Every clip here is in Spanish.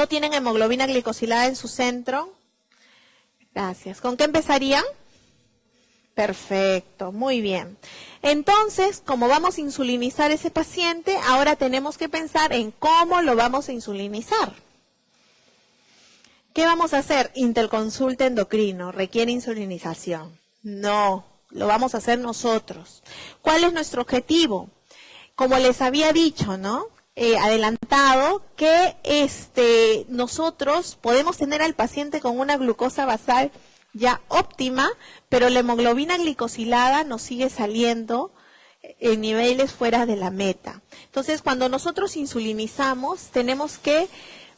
no tienen hemoglobina glicosilada en su centro? Gracias. ¿Con qué empezarían? Perfecto, muy bien. Entonces, como vamos a insulinizar a ese paciente, ahora tenemos que pensar en cómo lo vamos a insulinizar. ¿Qué vamos a hacer? Interconsulta endocrino, ¿requiere insulinización? No, lo vamos a hacer nosotros. ¿Cuál es nuestro objetivo? Como les había dicho, ¿no? Adelantado, que nosotros podemos tener al paciente con una glucosa basal ya óptima, pero la hemoglobina glicosilada nos sigue saliendo en niveles fuera de la meta. Entonces, cuando nosotros insulinizamos, tenemos que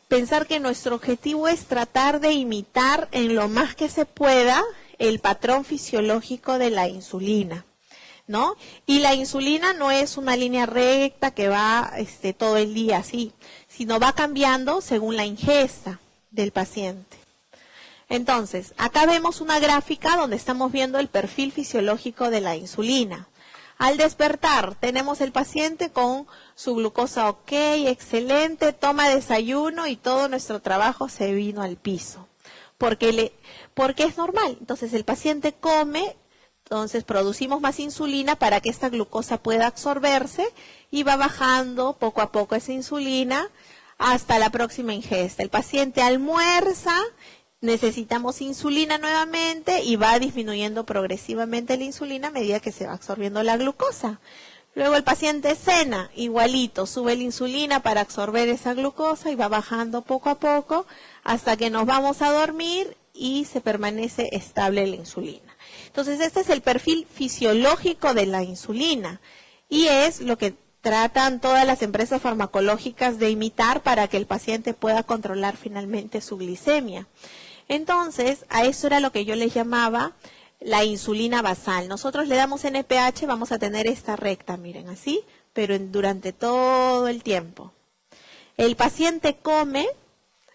pensar que nuestro objetivo es tratar de imitar en lo más que se pueda el patrón fisiológico de la insulina, ¿no? Y la insulina no es una línea recta que va todo el día así, sino va cambiando según la ingesta del paciente. Entonces, acá vemos una gráfica donde estamos viendo el perfil fisiológico de la insulina. Al despertar, tenemos el paciente con su glucosa ok, excelente, toma desayuno y todo nuestro trabajo se vino al piso. Porque es normal. Entonces, el paciente come, entonces producimos más insulina para que esta glucosa pueda absorberse y va bajando poco a poco esa insulina hasta la próxima ingesta. El paciente almuerza, necesitamos insulina nuevamente y va disminuyendo progresivamente la insulina a medida que se va absorbiendo la glucosa. Luego el paciente cena, igualito, sube la insulina para absorber esa glucosa y va bajando poco a poco hasta que nos vamos a dormir y se permanece estable la insulina. Entonces este es el perfil fisiológico de la insulina y es lo que tratan todas las empresas farmacológicas de imitar para que el paciente pueda controlar finalmente su glicemia. Entonces, a eso era lo que yo les llamaba la insulina basal. Nosotros le damos NPH, vamos a tener esta recta, miren, así, pero durante todo el tiempo. El paciente come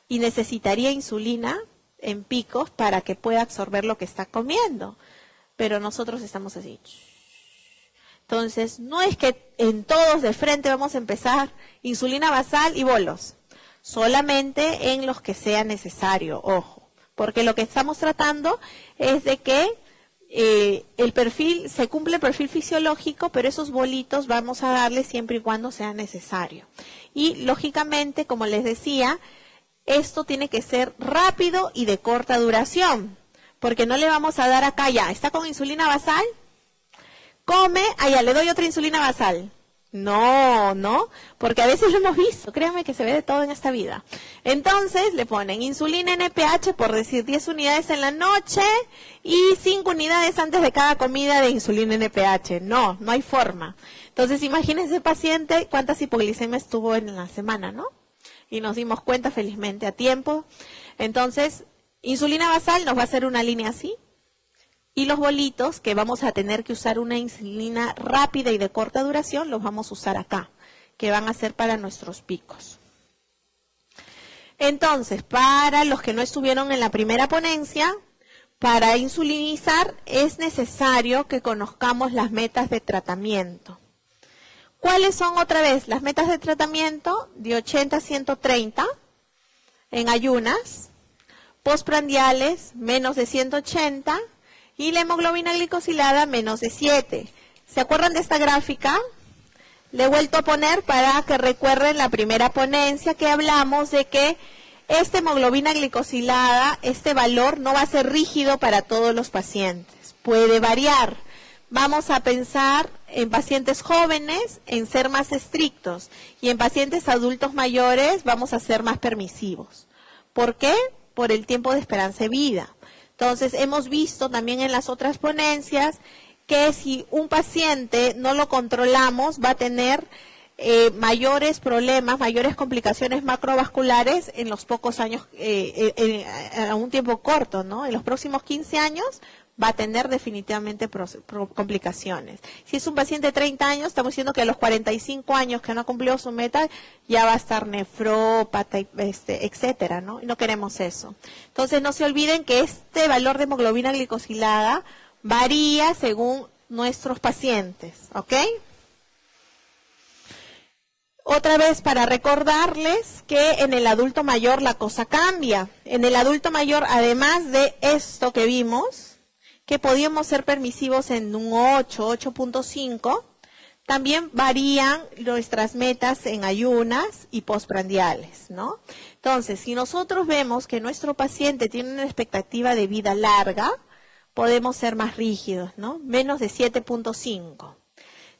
y necesitaría insulina en picos para que pueda absorber lo que está comiendo, pero nosotros estamos así. Entonces, no es que en todos de frente vamos a empezar insulina basal y bolos, solamente en los que sea necesario, ojo. Porque lo que estamos tratando es de que se cumple el perfil fisiológico, pero esos bolitos vamos a darle siempre y cuando sea necesario. Y lógicamente, como les decía, esto tiene que ser rápido y de corta duración, porque no le vamos a dar acá ya, ¿está con insulina basal? Come, allá le doy otra insulina basal. No, porque a veces lo hemos visto, créanme que se ve de todo en esta vida. Entonces le ponen insulina NPH, por decir 10 unidades en la noche y 5 unidades antes de cada comida de insulina NPH. No hay forma. Entonces imagínense paciente cuántas hipoglicemias tuvo en la semana, ¿no? Y nos dimos cuenta felizmente a tiempo. Entonces, insulina basal nos va a hacer una línea así. Y los bolitos, que vamos a tener que usar una insulina rápida y de corta duración, los vamos a usar acá, que van a ser para nuestros picos. Entonces, para los que no estuvieron en la primera ponencia, para insulinizar es necesario que conozcamos las metas de tratamiento. ¿Cuáles son otra vez las metas de tratamiento? De 80 a 130 en ayunas, postprandiales menos de 180 y la hemoglobina glicosilada menos de 7. ¿Se acuerdan de esta gráfica? Le he vuelto a poner para que recuerden la primera ponencia que hablamos de que esta hemoglobina glicosilada, este valor no va a ser rígido para todos los pacientes, puede variar. Vamos a pensar en pacientes jóvenes en ser más estrictos y en pacientes adultos mayores vamos a ser más permisivos. ¿Por qué? Por el tiempo de esperanza de vida. Entonces, hemos visto también en las otras ponencias que si un paciente no lo controlamos va a tener mayores problemas, mayores complicaciones macrovasculares en los pocos años, a un tiempo corto, ¿no? En los próximos 15 años va a tener definitivamente complicaciones. Si es un paciente de 30 años, estamos diciendo que a los 45 años que no ha cumplido su meta, ya va a estar nefrópata, etcétera, ¿no? Y no queremos eso. Entonces, no se olviden que este valor de hemoglobina glicosilada varía según nuestros pacientes, ¿ok? Otra vez para recordarles que en el adulto mayor la cosa cambia. En el adulto mayor, además de esto que vimos, que podíamos ser permisivos en un 8, 8.5, también varían nuestras metas en ayunas y postprandiales, ¿no? Entonces, si nosotros vemos que nuestro paciente tiene una expectativa de vida larga, podemos ser más rígidos, ¿no? Menos de 7.5.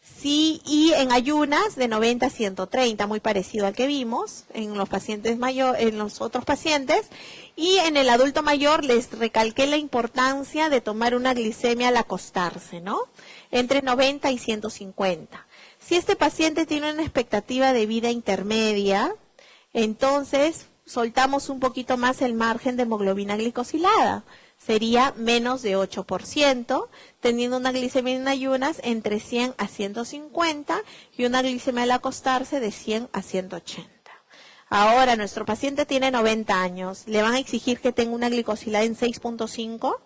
Sí, y en ayunas de 90 a 130, muy parecido al que vimos en los pacientes en los otros pacientes. Y en el adulto mayor les recalqué la importancia de tomar una glicemia al acostarse, ¿no? Entre 90 y 150. Si este paciente tiene una expectativa de vida intermedia, entonces soltamos un poquito más el margen de hemoglobina glicosilada. Sería menos de 8%, teniendo una glicemia en ayunas entre 100 a 150 y una glicemia al acostarse de 100 a 180. Ahora, nuestro paciente tiene 90 años. ¿Le van a exigir que tenga una glicosilada en 6.5?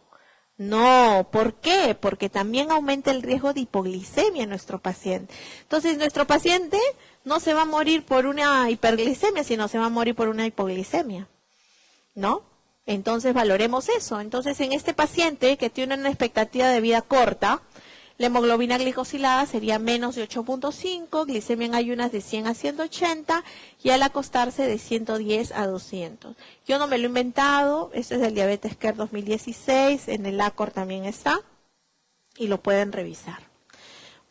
No. ¿Por qué? Porque también aumenta el riesgo de hipoglicemia en nuestro paciente. Entonces, nuestro paciente no se va a morir por una hiperglicemia, sino se va a morir por una hipoglicemia, ¿no? Entonces valoremos eso. Entonces en este paciente que tiene una expectativa de vida corta, la hemoglobina glicosilada sería menos de 8.5, glicemia en ayunas de 100 a 180 y al acostarse de 110 a 200. Yo no me lo he inventado, esto es del Diabetes Care 2016, en el ACOR también está y lo pueden revisar.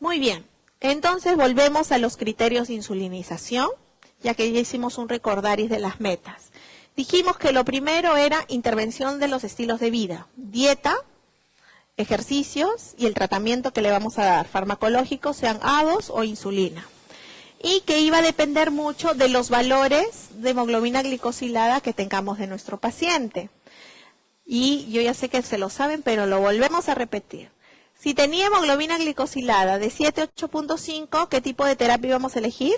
Muy bien, entonces volvemos a los criterios de insulinización, ya que ya hicimos un recordaris de las metas. Dijimos que lo primero era intervención de los estilos de vida, dieta, ejercicios y el tratamiento que le vamos a dar, farmacológicos, sean ADOS o insulina. Y que iba a depender mucho de los valores de hemoglobina glicosilada que tengamos de nuestro paciente. Y yo ya sé que se lo saben, pero lo volvemos a repetir. Si tenía hemoglobina glicosilada de 7 a 8.5, ¿qué tipo de terapia íbamos a elegir?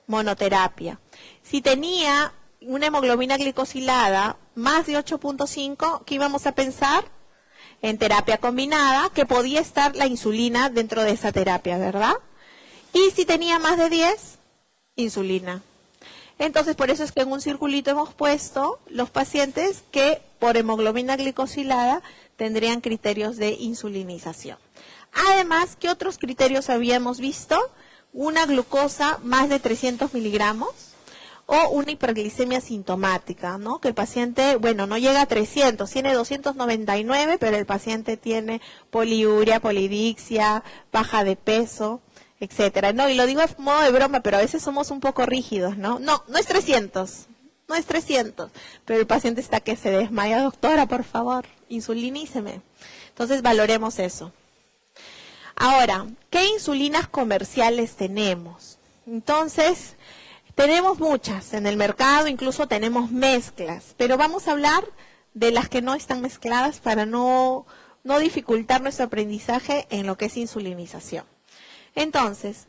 Monoterapia. Si tenía una hemoglobina glicosilada más de 8.5, ¿qué íbamos a pensar? En terapia combinada, que podía estar la insulina dentro de esa terapia, ¿verdad? Y si tenía más de 10, insulina. Entonces, por eso es que en un circulito hemos puesto los pacientes que por hemoglobina glicosilada tendrían criterios de insulinización. Además, ¿qué otros criterios habíamos visto? Una glucosa más de 300 miligramos. O una hiperglicemia sintomática, ¿no? Que el paciente, bueno, no llega a 300, tiene 299, pero el paciente tiene poliuria, polidixia, baja de peso, etcétera. No, y lo digo en modo de broma, pero a veces somos un poco rígidos, ¿no? No, no es 300, no es 300, pero el paciente está que se desmaya, doctora, por favor, insuliníceme. Entonces, valoremos eso. Ahora, ¿qué insulinas comerciales tenemos? Entonces, tenemos muchas en el mercado, incluso tenemos mezclas, pero vamos a hablar de las que no están mezcladas para no dificultar nuestro aprendizaje en lo que es insulinización. Entonces,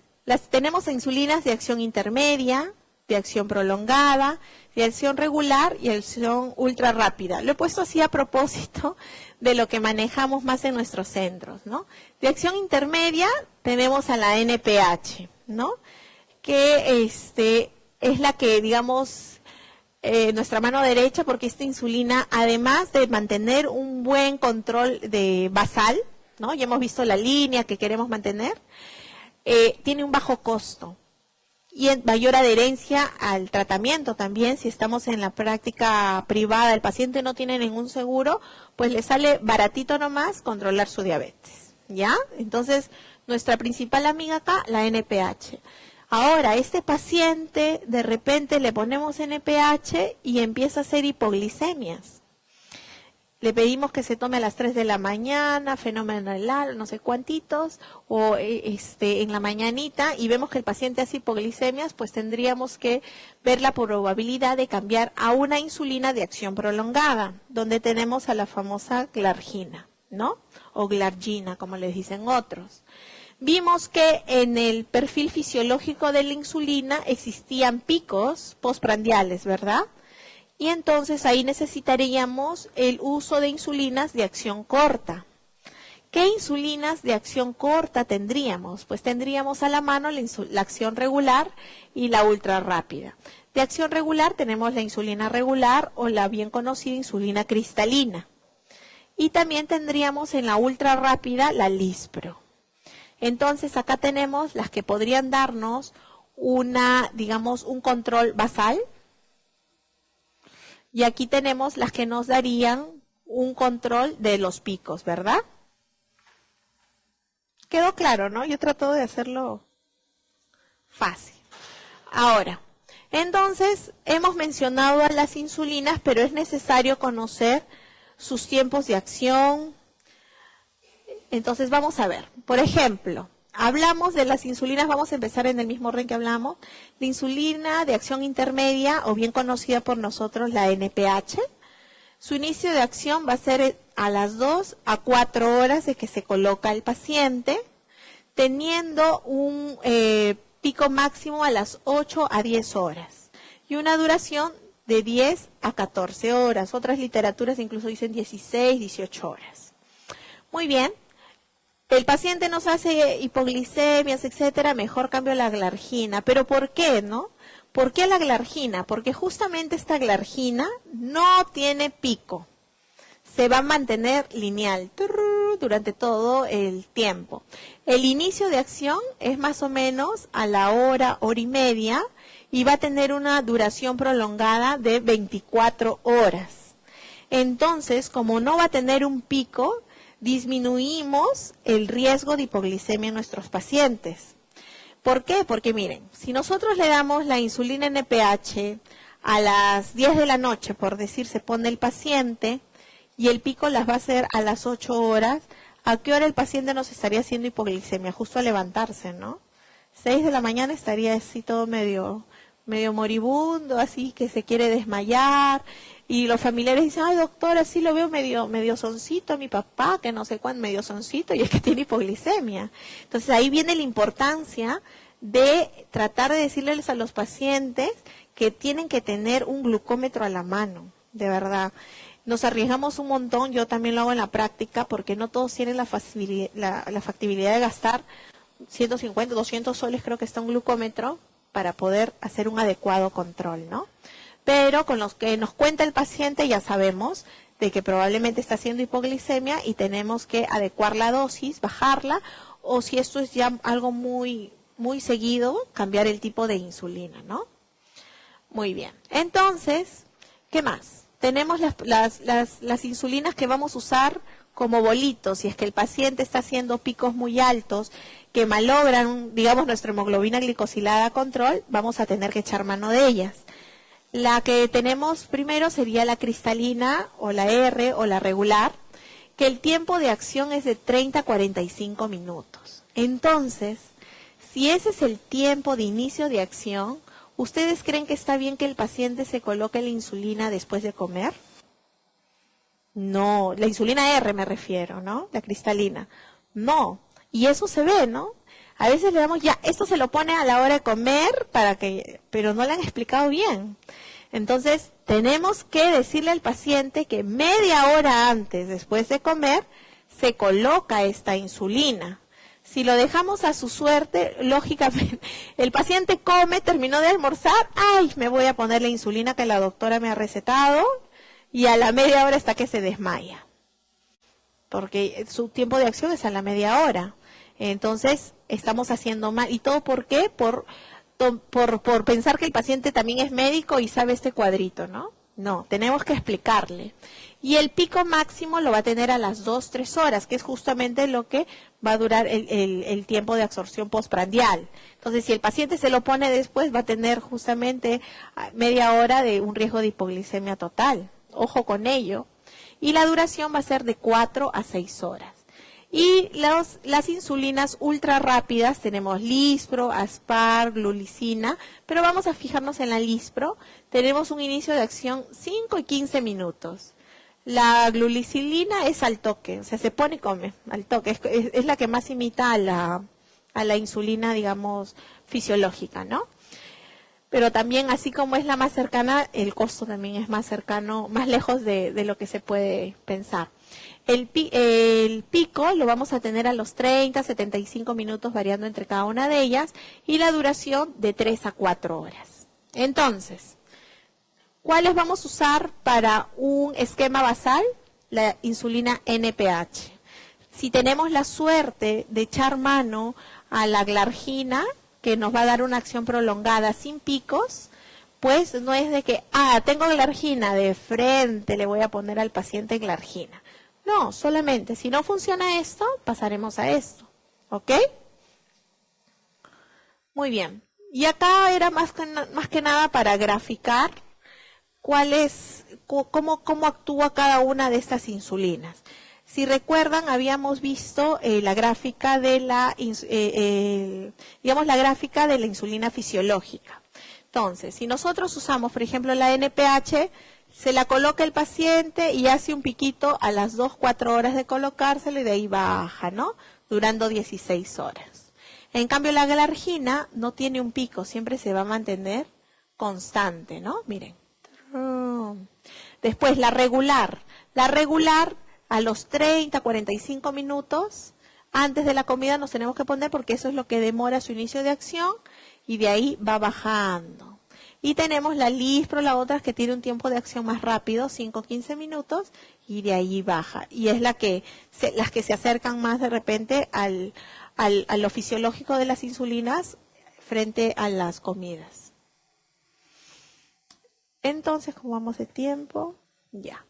tenemos insulinas de acción intermedia, de acción prolongada, de acción regular y acción ultra rápida. Lo he puesto así a propósito de lo que manejamos más en nuestros centros, ¿no? De acción intermedia tenemos a la NPH, ¿no? Que es la que, digamos, nuestra mano derecha, porque esta insulina, además de mantener un buen control de basal, ¿no? Ya hemos visto la línea que queremos mantener, tiene un bajo costo y mayor adherencia al tratamiento también. Si estamos en la práctica privada, el paciente no tiene ningún seguro, pues le sale baratito nomás controlar su diabetes, ¿ya? Entonces, nuestra principal amiga acá, la NPH. Ahora, este paciente, de repente le ponemos NPH y empieza a hacer hipoglicemias. Le pedimos que se tome a las 3 de la mañana, fenomenal, no sé cuántitos, o en la mañanita, y vemos que el paciente hace hipoglicemias, pues tendríamos que ver la probabilidad de cambiar a una insulina de acción prolongada, donde tenemos a la famosa glargina, ¿no? O glargina, como les dicen otros. Vimos que en el perfil fisiológico de la insulina existían picos postprandiales, ¿verdad? Y entonces ahí necesitaríamos el uso de insulinas de acción corta, ¿Qué insulinas de acción corta tendríamos? Pues tendríamos a la mano la acción regular y la ultra rápida. De acción regular tenemos la insulina regular o la bien conocida insulina cristalina. Y también tendríamos en la ultra rápida la Lispro. Entonces acá tenemos las que podrían darnos digamos, un control basal. Y aquí tenemos las que nos darían un control de los picos, ¿verdad? Quedó claro, ¿no? Yo trato de hacerlo fácil. Ahora, entonces hemos mencionado a las insulinas, pero es necesario conocer sus tiempos de acción. Entonces vamos a ver, por ejemplo, hablamos de las insulinas, vamos a empezar en el mismo orden que hablamos. La insulina de acción intermedia, o bien conocida por nosotros la NPH, su inicio de acción va a ser a las 2 a 4 horas de que se coloca el paciente, teniendo un pico máximo a las 8 a 10 horas y una duración de 10 a 14 horas. Otras literaturas incluso dicen 16, 18 horas. Muy bien. El paciente nos hace hipoglicemias, etcétera, mejor cambio la glargina. ¿Pero por qué, no? ¿Por qué la glargina? Porque justamente esta glargina no tiene pico. Se va a mantener lineal durante todo el tiempo. El inicio de acción es más o menos a la hora, hora y media, y va a tener una duración prolongada de 24 horas. Entonces, como no va a tener un pico, disminuimos el riesgo de hipoglicemia en nuestros pacientes. ¿Por qué? Porque miren, si nosotros le damos la insulina NPH a las 10 de la noche, por decir, se pone el paciente y el pico las va a hacer a las 8 horas, ¿a qué hora el paciente nos estaría haciendo hipoglicemia? Justo a levantarse, ¿no? 6 de la mañana estaría así todo medio moribundo, así que se quiere desmayar. Y los familiares dicen, ay doctora, sí lo veo medio soncito a mi papá, que no sé cuán, medio soncito, y es que tiene hipoglicemia. Entonces ahí viene la importancia de tratar de decirles a los pacientes que tienen que tener un glucómetro a la mano, de verdad. Nos arriesgamos un montón, yo también lo hago en la práctica, porque no todos tienen la factibilidad de gastar 150, 200 soles, creo que está un glucómetro, para poder hacer un adecuado control, ¿no? Pero con los que nos cuenta el paciente ya sabemos de que probablemente está haciendo hipoglicemia y tenemos que adecuar la dosis, bajarla, o si esto es ya algo muy seguido, cambiar el tipo de insulina, ¿no? Muy bien. Entonces, ¿qué más? Tenemos las insulinas que vamos a usar como bolitos. Si es que el paciente está haciendo picos muy altos que malogran, digamos, nuestra hemoglobina glicosilada a control, vamos a tener que echar mano de ellas. La que tenemos primero sería la cristalina o la R o la regular, que el tiempo de acción es de 30 a 45 minutos. Entonces, si ese es el tiempo de inicio de acción, ¿ustedes creen que está bien que el paciente se coloque la insulina después de comer? No, la insulina R me refiero, ¿no? La cristalina. No, y eso se ve, ¿no? A veces le damos, ya, esto se lo pone a la hora de comer, pero no le han explicado bien. Entonces, tenemos que decirle al paciente que media hora antes, después de comer, se coloca esta insulina. Si lo dejamos a su suerte, lógicamente, el paciente come, terminó de almorzar, ¡ay! Me voy a poner la insulina que la doctora me ha recetado, y a la media hora está que se desmaya. Porque su tiempo de acción es a la media hora. Entonces, estamos haciendo mal. ¿Y todo por qué? Por pensar que el paciente también es médico y sabe este cuadrito, ¿no? No, tenemos que explicarle. Y el pico máximo lo va a tener a las 2, 3 horas, que es justamente lo que va a durar el tiempo de absorción postprandial. Entonces, si el paciente se lo pone después, va a tener justamente media hora de un riesgo de hipoglicemia total. Ojo con ello. Y la duración va a ser de 4 a 6 horas. Y las insulinas ultra rápidas, tenemos Lispro, Aspar, Glulicina, pero vamos a fijarnos en la Lispro. Tenemos un inicio de acción 5 y 15 minutos. La glulicilina es al toque, o sea, se pone y come, al toque. Es la que más imita a la insulina, digamos, fisiológica, ¿no? pero también así como es la más cercana, el costo también es más cercano, más lejos de lo que se puede pensar. El pico lo vamos a tener a los 30, 75 minutos variando entre cada una de ellas y la duración de 3 a 4 horas. Entonces, ¿cuáles vamos a usar para un esquema basal? La insulina NPH. Si tenemos la suerte de echar mano a la glargina, que nos va a dar una acción prolongada sin picos, pues no es de que, tengo glargina de frente, le voy a poner al paciente glargina. No, solamente si no funciona esto, pasaremos a esto. ¿Ok? Muy bien. Y acá era más que nada para graficar cómo actúa cada una de estas insulinas. Si recuerdan, habíamos visto la gráfica de la insulina fisiológica. Entonces, si nosotros usamos, por ejemplo, la NPH, se la coloca el paciente y hace un piquito a las 2-4 horas de colocárselo y de ahí baja, ¿no? Durando 16 horas. En cambio, la glargina no tiene un pico, siempre se va a mantener constante, ¿no? Miren. Después, la regular. La regular, a los 30-45 minutos, antes de la comida nos tenemos que poner porque eso es lo que demora su inicio de acción y de ahí va bajando. Y tenemos la Lispro, la otra que tiene un tiempo de acción más rápido, 5-15 minutos, y de ahí baja. Y es las que se acercan más de repente a lo fisiológico de las insulinas frente a las comidas. Entonces, ¿cómo vamos de tiempo? Ya.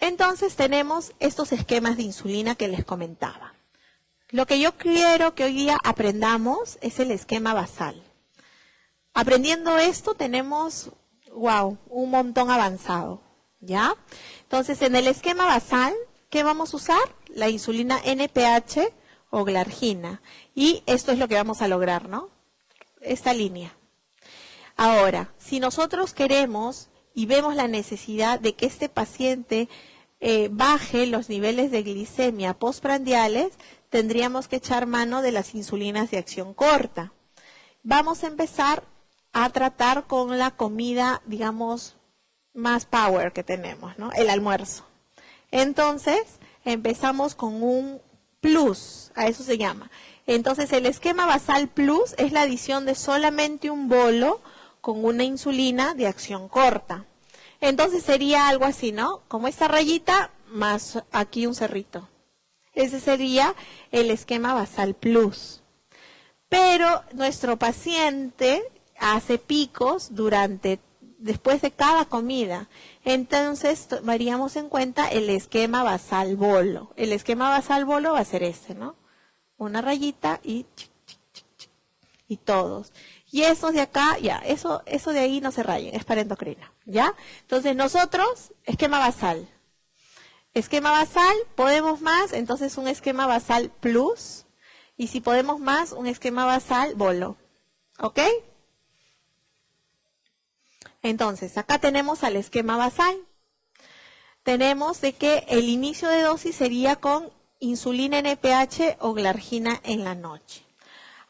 Entonces tenemos estos esquemas de insulina que les comentaba. Lo que yo quiero que hoy día aprendamos es el esquema basal. Aprendiendo esto tenemos, un montón avanzado, ¿ya? Entonces, en el esquema basal, ¿qué vamos a usar? La insulina NPH o glargina. Y esto es lo que vamos a lograr, ¿no? Esta línea. Ahora, si nosotros queremos y vemos la necesidad de que este paciente baje los niveles de glicemia postprandiales, tendríamos que echar mano de las insulinas de acción corta. Vamos a empezar a tratar con la comida, digamos, más power que tenemos, ¿no? El almuerzo. Entonces, empezamos con un plus, a eso se llama. Entonces, el esquema basal plus es la adición de solamente un bolo con una insulina de acción corta. Entonces, sería algo así, ¿no? Como esta rayita, más aquí un cerrito. Ese sería el esquema basal plus. Pero nuestro paciente hace picos después de cada comida. Entonces, tomaríamos en cuenta el esquema basal bolo. El esquema basal bolo va a ser este, ¿no? Una rayita y todos. Y esos de acá, ya, eso de ahí no se rayen, es para endocrina, ¿ya? Entonces, nosotros, esquema basal. Esquema basal, podemos más, entonces un esquema basal plus. Y si podemos más, un esquema basal bolo. ¿Ok? Entonces, acá tenemos al esquema basal. Tenemos de que el inicio de dosis sería con insulina NPH o glargina en la noche.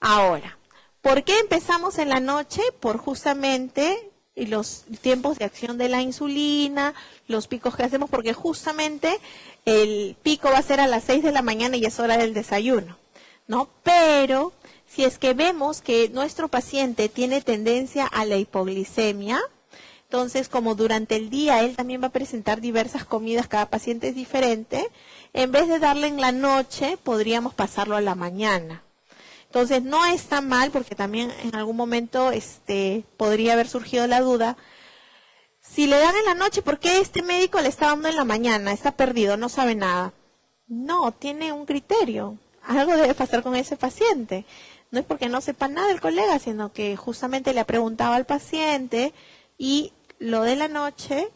Ahora, ¿por qué empezamos en la noche? Por justamente los tiempos de acción de la insulina, los picos que hacemos, porque justamente el pico va a ser a las 6 de la mañana y es hora del desayuno, ¿no? Pero si es que vemos que nuestro paciente tiene tendencia a la hipoglicemia, entonces como durante el día él también va a presentar diversas comidas, cada paciente es diferente, en vez de darle en la noche, podríamos pasarlo a la mañana. Entonces no está mal, porque también en algún momento podría haber surgido la duda, si le dan en la noche, ¿por qué este médico le está dando en la mañana? Está perdido, no sabe nada. No, tiene un criterio. Algo debe pasar con ese paciente. No es porque no sepa nada el colega, sino que justamente le ha preguntado al paciente y lo de la noche,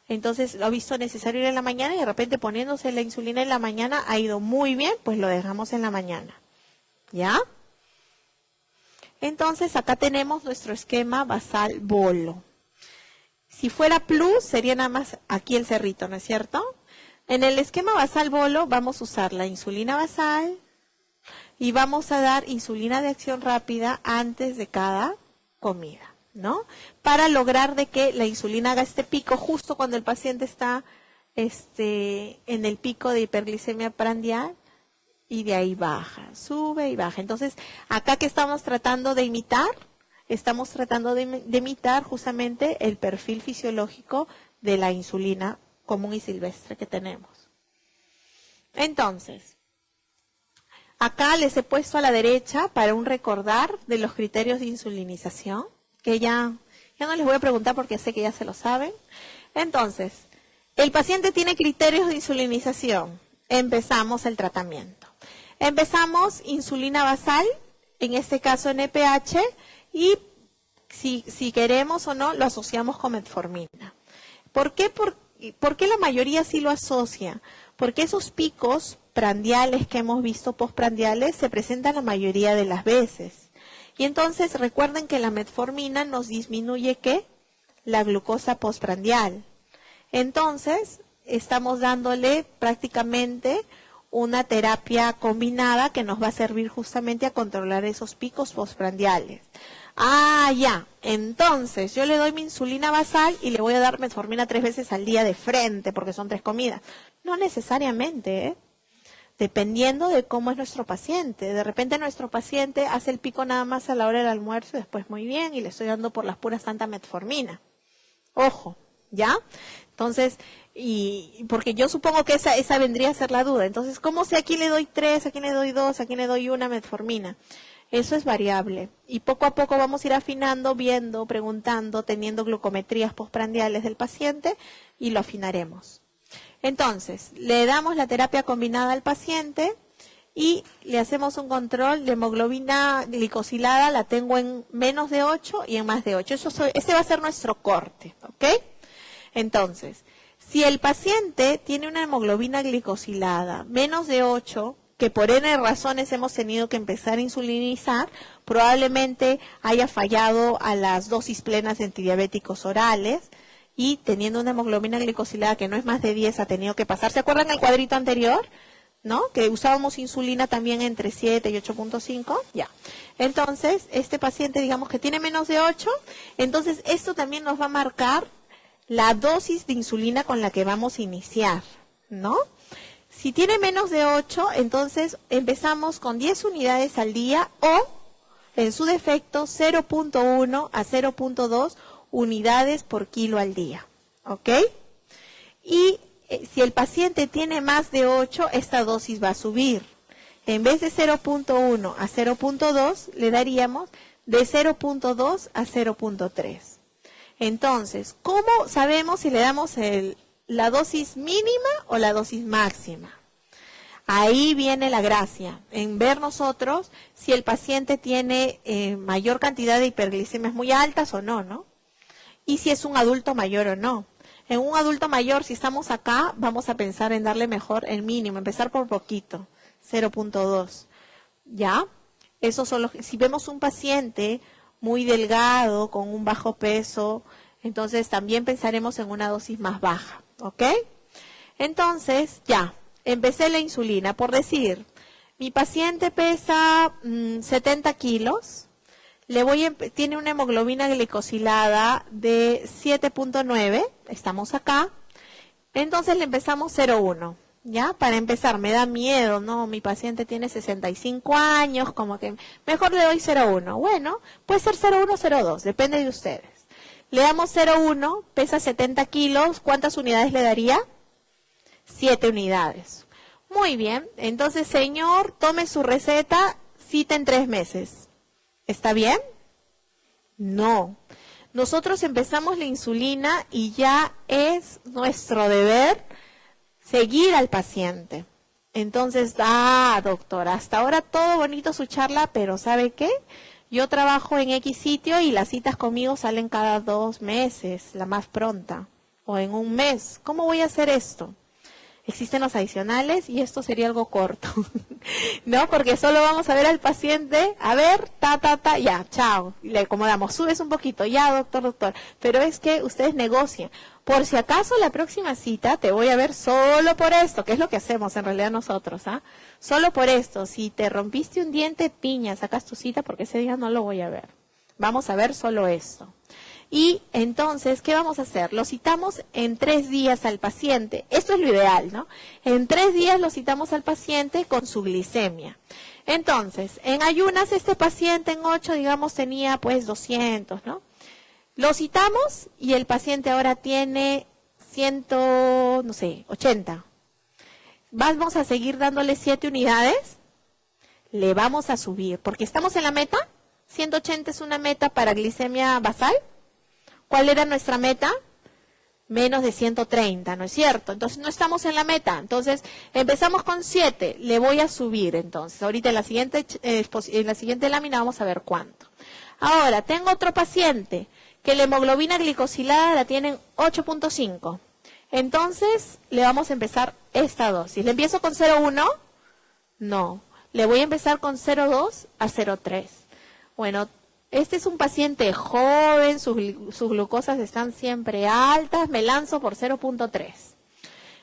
entonces lo ha visto necesario ir en la mañana y de repente poniéndose la insulina en la mañana ha ido muy bien, pues lo dejamos en la mañana. ¿Ya? Entonces acá tenemos nuestro esquema basal bolo. Si fuera plus, sería nada más aquí el cerrito, ¿no es cierto? En el esquema basal bolo vamos a usar la insulina basal y vamos a dar insulina de acción rápida antes de cada comida. ¿no? Para lograr de que la insulina haga este pico justo cuando el paciente está en el pico de hiperglicemia prandial y de ahí baja, sube y baja. Entonces, acá que estamos tratando de imitar, estamos tratando de imitar justamente el perfil fisiológico de la insulina común y silvestre que tenemos. Entonces, acá les he puesto a la derecha para un recordar de los criterios de insulinización, que ya no les voy a preguntar porque sé que ya se lo saben. Entonces, el paciente tiene criterios de insulinización. Empezamos el tratamiento. Empezamos insulina basal, en este caso NPH, y si queremos o no, lo asociamos con metformina. ¿Por qué la mayoría sí lo asocia? Porque esos picos prandiales que hemos visto, postprandiales, se presentan la mayoría de las veces. Y entonces recuerden que la metformina nos disminuye ¿qué? La glucosa postprandial. Entonces, estamos dándole prácticamente una terapia combinada que nos va a servir justamente a controlar esos picos postprandiales. Ah, ya. Entonces, yo le doy mi insulina basal y le voy a dar metformina 3 veces al día de frente, porque son 3 comidas. No necesariamente, ¿eh? Dependiendo de cómo es nuestro paciente. De repente nuestro paciente hace el pico nada más a la hora del almuerzo y después muy bien, y le estoy dando por las puras tanta metformina. Ojo, ¿ya? Entonces, y porque yo supongo que esa vendría a ser la duda. Entonces, ¿cómo sé a quién le doy 3, a quién le doy 2, a quién le doy 1 metformina? Eso es variable. Y poco a poco vamos a ir afinando, viendo, preguntando, teniendo glucometrías postprandiales del paciente y lo afinaremos. Entonces, le damos la terapia combinada al paciente y le hacemos un control de hemoglobina glicosilada, la tengo en menos de 8 y en más de 8. Ese va a ser nuestro corte, ¿ok? Entonces, si el paciente tiene una hemoglobina glicosilada menos de 8, que por N razones hemos tenido que empezar a insulinizar, probablemente haya fallado a las dosis plenas de antidiabéticos orales y teniendo una hemoglobina glicosilada que no es más de 10 ha tenido que pasar. ¿Se acuerdan el cuadrito anterior? ¿No? Que usábamos insulina también entre 7 y 8.5. Ya. Entonces, este paciente digamos que tiene menos de 8, entonces esto también nos va a marcar la dosis de insulina con la que vamos a iniciar, ¿no? Si tiene menos de 8, entonces empezamos con 10 unidades al día o, en su defecto, 0.1 a 0.2 unidades por kilo al día, ¿ok? Y si el paciente tiene más de 8, esta dosis va a subir. En vez de 0.1 a 0.2, le daríamos de 0.2 a 0.3. Entonces, ¿cómo sabemos si le damos la dosis mínima o la dosis máxima? Ahí viene la gracia, en ver nosotros si el paciente tiene mayor cantidad de hiperglicemias muy altas o no, ¿no? Y si es un adulto mayor o no. En un adulto mayor, si estamos acá, vamos a pensar en darle mejor el mínimo, empezar por poquito, 0.2, ¿ya? Eso son si vemos un paciente muy delgado, con un bajo peso, entonces también pensaremos en una dosis más baja, ¿ok? Entonces, ya, empecé la insulina. Por decir, mi paciente pesa 70 kilos, tiene una hemoglobina glicosilada de 7.9, estamos acá, entonces le empezamos 0.1. ¿Ya? Para empezar, me da miedo, ¿no? Mi paciente tiene 65 años, como que mejor le doy 0.1. Bueno, puede ser 0.1 o 0.2, depende de ustedes. Le damos 0.1, pesa 70 kilos, ¿cuántas unidades le daría? 7 unidades. Muy bien, entonces, señor, tome su receta, cita en 3 meses. ¿Está bien? No. Nosotros empezamos la insulina y ya es nuestro deber seguir al paciente. Entonces, doctora, hasta ahora todo bonito su charla, pero ¿sabe qué? Yo trabajo en X sitio y las citas conmigo salen cada 2 meses, la más pronta, o en un mes. ¿Cómo voy a hacer esto? Existen los adicionales y esto sería algo corto, ¿no? Porque solo vamos a ver al paciente, a ver, ya, chao, y le acomodamos, subes un poquito, ya, doctor, pero es que ustedes negocian. Por si acaso la próxima cita te voy a ver solo por esto, que es lo que hacemos en realidad nosotros, ¿ah? Solo por esto, si te rompiste un diente, piña, sacas tu cita porque ese día no lo voy a ver. Vamos a ver solo esto. Y entonces, ¿qué vamos a hacer? Lo citamos en 3 días al paciente. Esto es lo ideal, ¿no? En 3 días lo citamos al paciente con su glicemia. Entonces, en ayunas este paciente en 8, digamos, tenía pues 200, ¿no? Lo citamos y el paciente ahora tiene 80. Vamos a seguir dándole 7 unidades. Le vamos a subir, porque estamos en la meta. 180 es una meta para glicemia basal. ¿Cuál era nuestra meta? Menos de 130, ¿no es cierto? Entonces no estamos en la meta. Entonces empezamos con 7. Le voy a subir entonces. Ahorita en la siguiente lámina vamos a ver cuánto. Ahora, tengo otro paciente que la hemoglobina glicosilada la tienen 8.5. Entonces le vamos a empezar esta dosis. ¿Le empiezo con 0.1? No. Le voy a empezar con 0.2 a 0.3. Bueno, este es un paciente joven, sus glucosas están siempre altas, me lanzo por 0.3.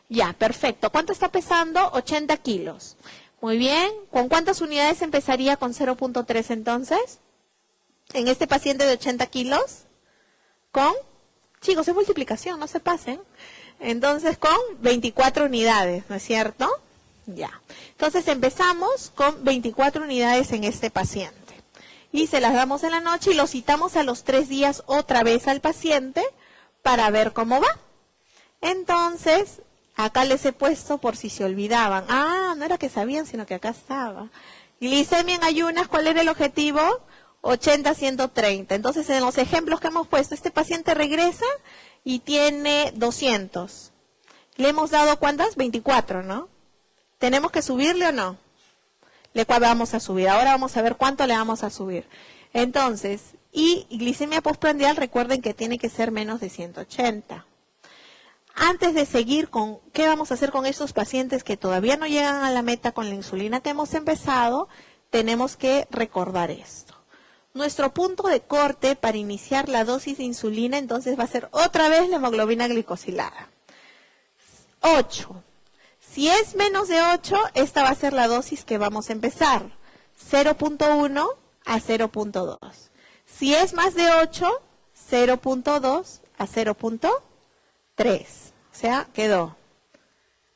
Ya, perfecto. ¿Cuánto está pesando? 80 kilos. Muy bien. ¿Con cuántas unidades empezaría con 0.3 entonces? En este paciente de 80 kilos, chicos, es multiplicación, no se pasen. Entonces, con 24 unidades, ¿no es cierto? Ya. Entonces, empezamos con 24 unidades en este paciente. Y se las damos en la noche y lo citamos a los 3 días otra vez al paciente para ver cómo va. Entonces, acá les he puesto por si se olvidaban. Ah, no era que sabían, sino que acá estaba. Glicemia en ayunas, ¿cuál era el objetivo? 80-130. Entonces, en los ejemplos que hemos puesto, este paciente regresa y tiene 200. ¿Le hemos dado cuántas? 24, ¿no? ¿Tenemos que subirle o no? Le vamos a subir. Ahora vamos a ver cuánto le vamos a subir. Entonces, y glicemia postprandial, recuerden que tiene que ser menos de 180. Antes de seguir con qué vamos a hacer con estos pacientes que todavía no llegan a la meta con la insulina que hemos empezado, tenemos que recordar esto. Nuestro punto de corte para iniciar la dosis de insulina, entonces va a ser otra vez la hemoglobina glicosilada. 8. Si es menos de 8, esta va a ser la dosis que vamos a empezar. 0.1 a 0.2. Si es más de 8, 0.2 a 0.3. O sea, quedó.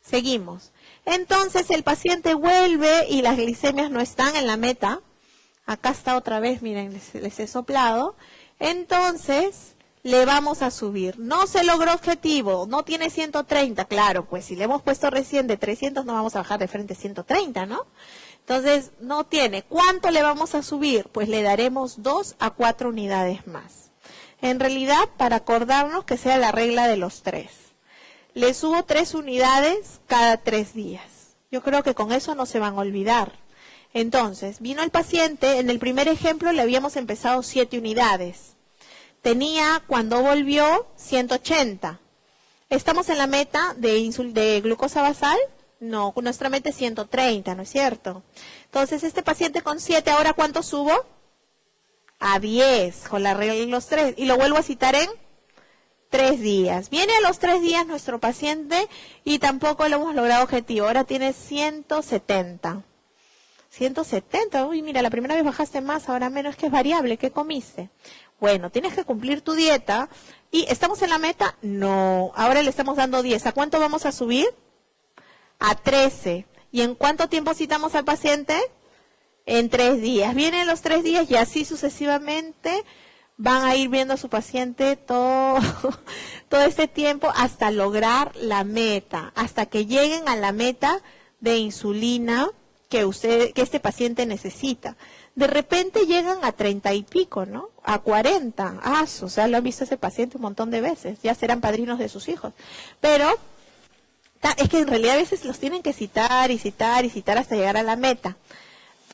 Seguimos. Entonces el paciente vuelve y las glicemias no están en la meta. Acá está otra vez, miren, les he soplado. Entonces le vamos a subir. No se logró objetivo, no tiene 130, claro, pues si le hemos puesto recién de 300 no vamos a bajar de frente 130, ¿no? Entonces no tiene. ¿Cuánto le vamos a subir? Pues le daremos 2 a 4 unidades más. En realidad, para acordarnos que sea la regla de los 3. Le subo 3 unidades cada 3 días. Yo creo que con eso no se van a olvidar. Entonces, vino el paciente, en el primer ejemplo le habíamos empezado 7 unidades. Tenía, cuando volvió, 180. ¿Estamos en la meta de glucosa basal? No, nuestra meta es 130, ¿no es cierto? Entonces, este paciente con 7, ¿ahora cuánto subo? A 10, con la regla de los 3. Y lo vuelvo a citar en 3 días. Viene a los 3 días nuestro paciente y tampoco lo hemos logrado objetivo. Ahora tiene 170. 170, uy, mira, la primera vez bajaste más, ahora menos, que es variable, ¿qué comiste? Bueno, tienes que cumplir tu dieta. ¿Y estamos en la meta? No, ahora le estamos dando 10. ¿A cuánto vamos a subir? A 13. ¿Y en cuánto tiempo citamos al paciente? En 3 días. Vienen los 3 días y así sucesivamente van a ir viendo a su paciente todo este tiempo hasta lograr la meta, hasta que lleguen a la meta de insulina que este paciente necesita. De repente llegan a 30 y pico, ¿no? A 40. O sea, lo han visto ese paciente un montón de veces. Ya serán padrinos de sus hijos. Pero es que en realidad a veces los tienen que citar y citar y citar hasta llegar a la meta.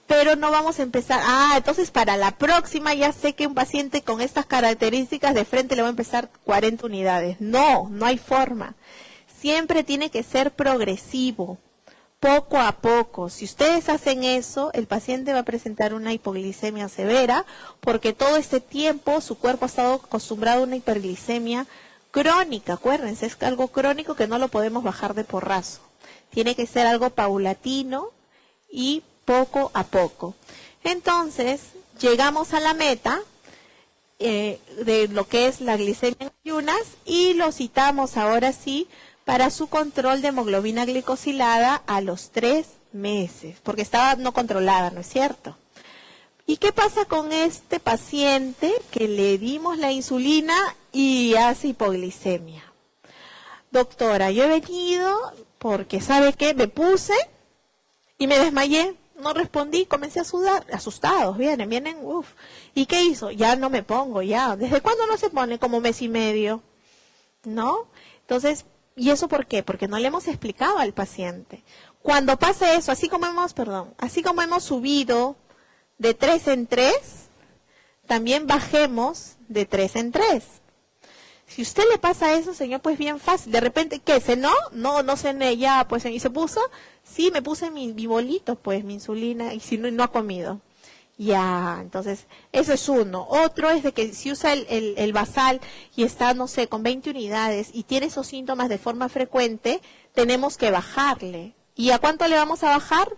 Pero no vamos a empezar. Entonces para la próxima ya sé que un paciente con estas características de frente le va a empezar 40 unidades. No, no hay forma. Siempre tiene que ser progresivo. Poco a poco. Si ustedes hacen eso, el paciente va a presentar una hipoglicemia severa porque todo este tiempo su cuerpo ha estado acostumbrado a una hiperglicemia crónica. Acuérdense, es algo crónico que no lo podemos bajar de porrazo. Tiene que ser algo paulatino y poco a poco. Entonces, llegamos a la meta. de lo que es la glicemia en ayunas, y lo citamos ahora sí para su control de hemoglobina glicosilada a los 3 meses, porque estaba no controlada, ¿no es cierto? ¿Y qué pasa con este paciente que le dimos la insulina y hace hipoglicemia? Doctora, yo he venido porque, ¿sabe qué? Me puse y me desmayé. No respondí, comencé a sudar, asustados, vienen, uff. ¿Y qué hizo? Ya no me pongo, ya. ¿Desde cuándo no se pone? Como mes y medio, ¿no? Entonces, ¿y eso por qué? Porque no le hemos explicado al paciente. Cuando pase eso, así como hemos subido de 3 en 3, también bajemos de 3 en 3. Si usted le pasa eso, señor, pues bien fácil. De repente, ¿qué? ¿Cenó? No cené ya, pues, ¿y se puso? Sí, me puse mi bolito, pues, mi insulina, y si no, no ha comido. Ya, entonces, eso es uno. Otro es de que si usa el basal y está, no sé, con 20 unidades y tiene esos síntomas de forma frecuente, tenemos que bajarle. ¿Y a cuánto le vamos a bajar?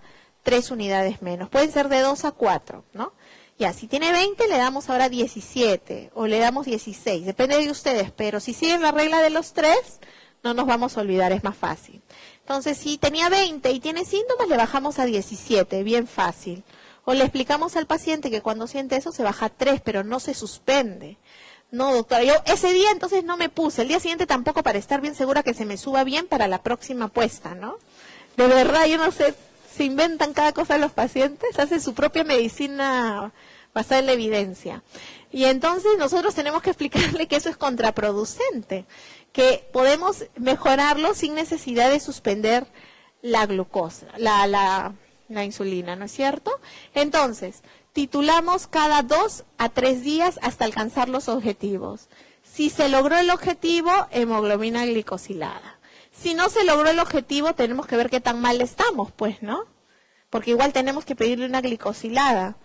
3 unidades menos. Pueden ser de 2 a 4, ¿no? Ya, si tiene 20, le damos ahora 17 o le damos 16, depende de ustedes, pero si siguen la regla de los 3, no nos vamos a olvidar, es más fácil. Entonces, si tenía 20 y tiene síntomas, le bajamos a 17, bien fácil. O le explicamos al paciente que cuando siente eso se baja a 3, pero no se suspende. No, doctora, yo ese día entonces no me puse, el día siguiente tampoco, para estar bien segura que se me suba bien para la próxima puesta, ¿no? De verdad, yo no sé, se inventan cada cosa los pacientes, hacen su propia medicina basada en la evidencia. Y entonces nosotros tenemos que explicarle que eso es contraproducente, que podemos mejorarlo sin necesidad de suspender la glucosa, la insulina, ¿no es cierto? Entonces, titulamos cada 2 a 3 días hasta alcanzar los objetivos. Si se logró el objetivo, hemoglobina glicosilada. Si no se logró el objetivo, tenemos que ver qué tan mal estamos, pues, ¿no? Porque igual tenemos que pedirle una glicosilada.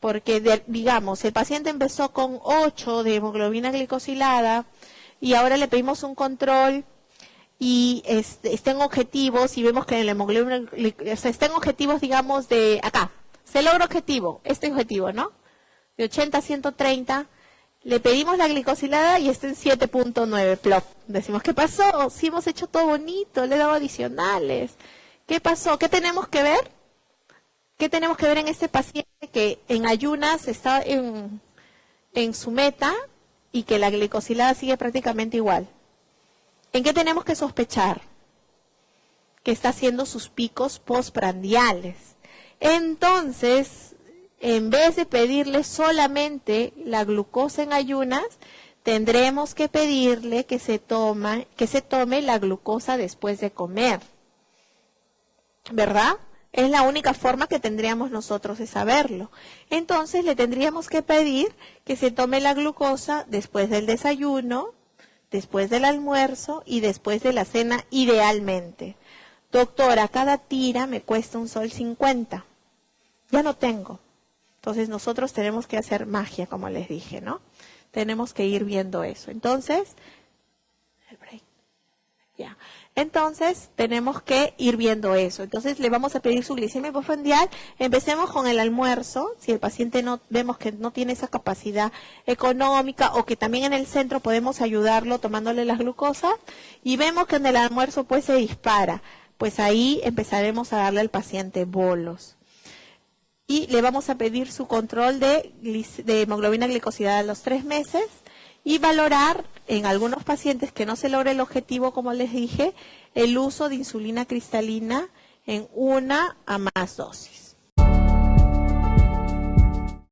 Porque, digamos, el paciente empezó con 8 de hemoglobina glicosilada y ahora le pedimos un control y está en objetivos y vemos que el hemoglobina, o sea, está en objetivos, digamos, de acá. Se logra objetivo, este objetivo, ¿no? De 80 a 130. Le pedimos la glicosilada y está en 7.9, plop. Decimos, ¿qué pasó? Si hemos hecho todo bonito, le he dado adicionales. ¿Qué pasó? ¿Qué tenemos que ver? ¿Qué tenemos que ver en este paciente que en ayunas está en su meta y que la glicosilada sigue prácticamente igual? ¿En qué tenemos que sospechar? Que está haciendo sus picos postprandiales. Entonces, en vez de pedirle solamente la glucosa en ayunas, tendremos que pedirle que se tome la glucosa después de comer. ¿Verdad? Es la única forma que tendríamos nosotros de saberlo. Entonces, le tendríamos que pedir que se tome la glucosa después del desayuno, después del almuerzo y después de la cena, idealmente. Doctora, cada tira me cuesta $1.50. Ya no tengo. Entonces, nosotros tenemos que hacer magia, como les dije, ¿no? Tenemos que ir viendo eso. Entonces, el break. Ya. Entonces, tenemos que ir viendo eso. Entonces, le vamos a pedir su glicemia postprandial. Empecemos con el almuerzo. Si el paciente vemos que no tiene esa capacidad económica o que también en el centro podemos ayudarlo tomándole las glucosas y vemos que en el almuerzo pues se dispara, pues ahí empezaremos a darle al paciente bolos. Y le vamos a pedir su control de hemoglobina glicosilada a los 3 meses y valorar en algunos pacientes que no se logre el objetivo, como les dije, el uso de insulina cristalina en 1 a más dosis.